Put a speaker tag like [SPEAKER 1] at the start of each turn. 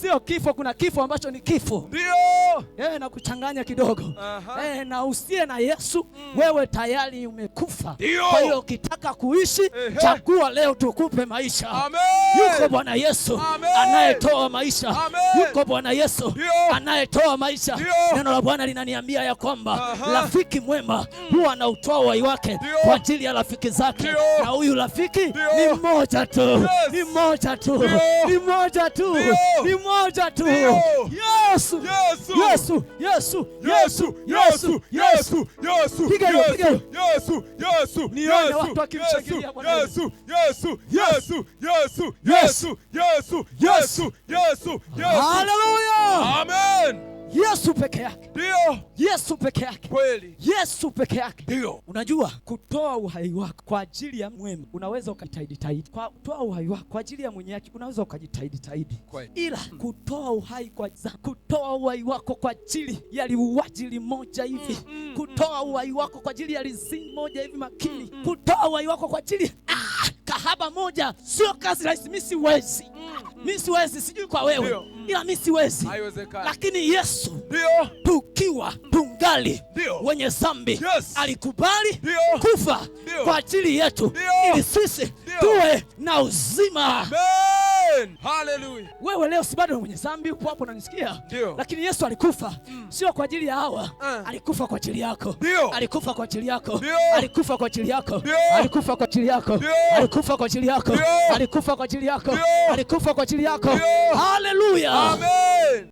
[SPEAKER 1] Sio kifo, kuna kifo ambacho ni kifo.
[SPEAKER 2] Ndio.
[SPEAKER 1] Na kuchanganya kidogo. Na usiye na Yesu, wewe tayari umekufa. Kwa hiyo ukitaka kuishi, chagua leo tukupe maisha.
[SPEAKER 2] Amen.
[SPEAKER 1] Yuko Bwana Yesu anayetoa maisha. Yuko Bwana Yesu anayetoa maisha. Neno la Bwana linaniambia ya kwamba rafiki mwema huwa anautoa uhai wake kwa ajili ya rafiki zake. Na huyu rafiki ni mmoja tu. Ni mmoja tu. Ni mmoja tu. Ni mmoja tu. Yesu. Yesu. Yesu. Yesu. Yesu. Yesu. Yesu. Piga Yesu.
[SPEAKER 2] Yesu.
[SPEAKER 1] Nione watu wakimshangilia Bwana
[SPEAKER 2] Yesu. Yesu. Yesu. Yesu. Yesu. Yesu. Yesu. Yesu.
[SPEAKER 1] Haleluya.
[SPEAKER 2] Amen.
[SPEAKER 1] Yesu peke yake.
[SPEAKER 2] Ndio.
[SPEAKER 1] Yesu peke yake.
[SPEAKER 2] Kweli.
[SPEAKER 1] Yesu peke yake.
[SPEAKER 2] Ndio.
[SPEAKER 1] Unajua kutoa uhai wako kwa ajili ya mwema unaweza ukajitahidi. Kwa kutoa uhai wako kwa ajili ya mwenye haki unaweza ukajitahidi. Ila kutoa uhai kutoa uhai wako kwa ajili ya liuaji moja hivi. Kutoa uhai wako kwa ajili ya lizini moja hivi makini. Kutoa uhai wako kwa ajili kahaba moja sio kazi rahisi. Mimi siwezi, sijui kwa wewe. Ila mimi siwezi.
[SPEAKER 2] Haiwezekani.
[SPEAKER 1] Lakini Yesu tukiwa tungali wenye dhambi alikubali kufa kwa ajili yetu ili sisi tuwe na uzima.
[SPEAKER 2] Amen. Hallelujah.
[SPEAKER 1] Wewe leo si bado mwenye dhambi, upo hapo unanisikia? Lakini Yesu alikufa sio kwa ajili ya hawa. Alikufa kwa ajili yako. Alikufa kwa ajili yako. Alikufa kwa ajili yako. Alikufa kwa ajili yako. Alikufa kwa ajili yako. Alikufa kwa ajili yako. Alikufa kwa ajili yako. Hallelujah.
[SPEAKER 2] Amen.